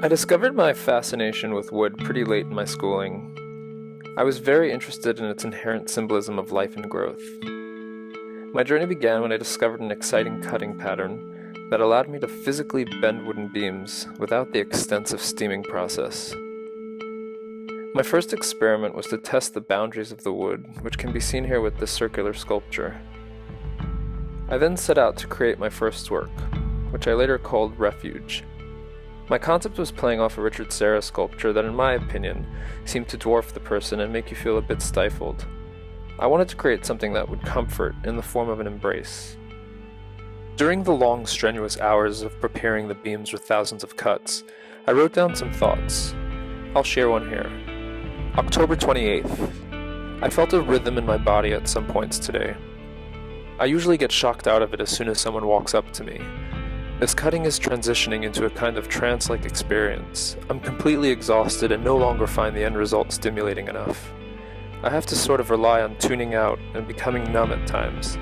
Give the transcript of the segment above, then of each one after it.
I discovered my fascination with wood pretty late in my schooling. I was very interested in its inherent symbolism of life and growth. My journey began when I discovered an exciting cutting pattern that allowed me to physically bend wooden beams without the extensive steaming process. My first experiment was to test the boundaries of the wood, which can be seen here with this circular sculpture. I then set out to create my first work, which I later called Refuge. My concept was playing off a Richard Serra sculpture that, in my opinion, seemed to dwarf the person and make you feel a bit stifled. I wanted to create something that would comfort in the form of an embrace. During the long, strenuous hours of preparing the beams with thousands of cuts, I wrote down some thoughts. I'll share one here. October 28th. I felt a rhythm in my body at some points today. I usually get shocked out of it as soon as someone walks up to me. This cutting is transitioning into a kind of trance-like experience. I'm completely exhausted and no longer find the end result stimulating enough. I have to sort of rely on tuning out and becoming numb at times.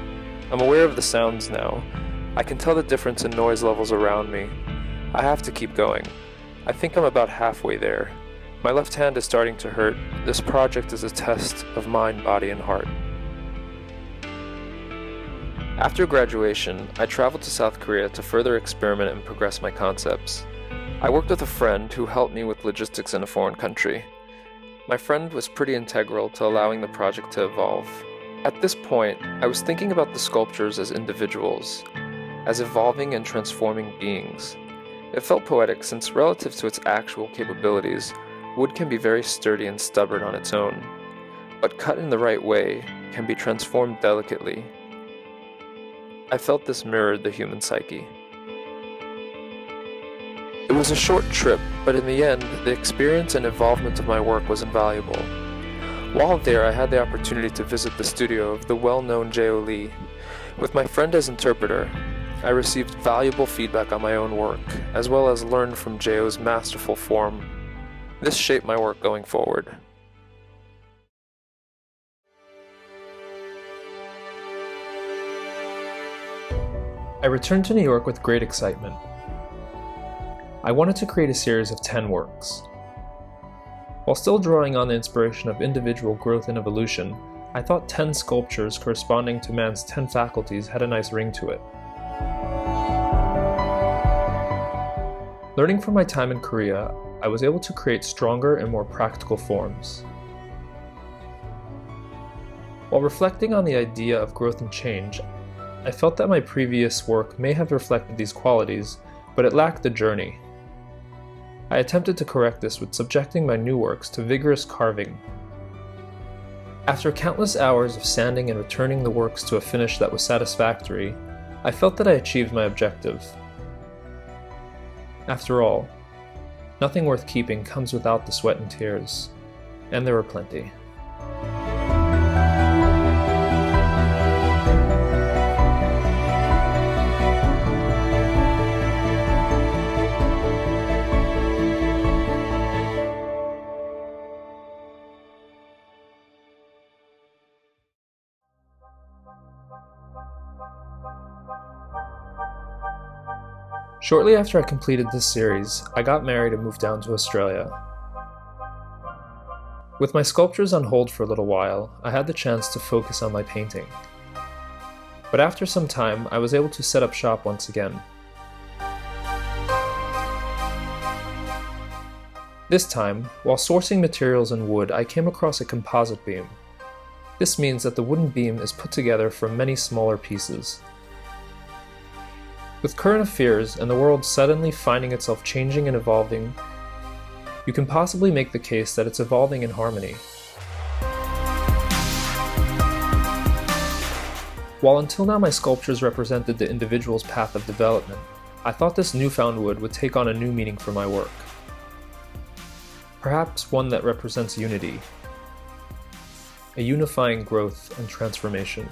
I'm aware of the sounds now. I can tell the difference in noise levels around me. I have to keep going. I think I'm about halfway there. My left hand is starting to hurt. This project is a test of mind, body, and heart. After graduation, I traveled to South Korea to further experiment and progress my concepts. I worked with a friend who helped me with logistics in a foreign country. My friend was pretty integral to allowing the project to evolve. At this point, I was thinking about the sculptures as individuals, as evolving and transforming beings. It felt poetic since, relative to its actual capabilities, wood can be very sturdy and stubborn on its own, but cut in the right way can be transformed delicately. I felt this mirrored the human psyche. It was a short trip, but in the end, the experience and involvement of my work was invaluable. While there, I had the opportunity to visit the studio of the well-known J.O. Lee. With my friend as interpreter, I received valuable feedback on my own work, as well as learned from J.O.'s masterful form. This shaped my work going forward. I returned to New York with great excitement. I wanted to create a series of 10 works. While still drawing on the inspiration of individual growth and evolution, I thought 10 sculptures corresponding to man's 10 faculties had a nice ring to it. Learning from my time in Korea, I was able to create stronger and more practical forms. While reflecting on the idea of growth and change, I felt that my previous work may have reflected these qualities, but it lacked the journey. I attempted to correct this with subjecting my new works to vigorous carving. After countless hours of sanding and returning the works to a finish that was satisfactory, I felt that I achieved my objective. After all, nothing worth keeping comes without the sweat and tears, and there were plenty. Shortly after I completed this series, I got married and moved down to Australia. With my sculptures on hold for a little while, I had the chance to focus on my painting. But after some time, I was able to set up shop once again. This time, while sourcing materials and wood, I came across a composite beam. This means that the wooden beam is put together from many smaller pieces. With current affairs and the world suddenly finding itself changing and evolving, you can possibly make the case that it's evolving in harmony. While until now my sculptures represented the individual's path of development, I thought this newfound wood would take on a new meaning for my work. Perhaps one that represents unity, a unifying growth and transformation.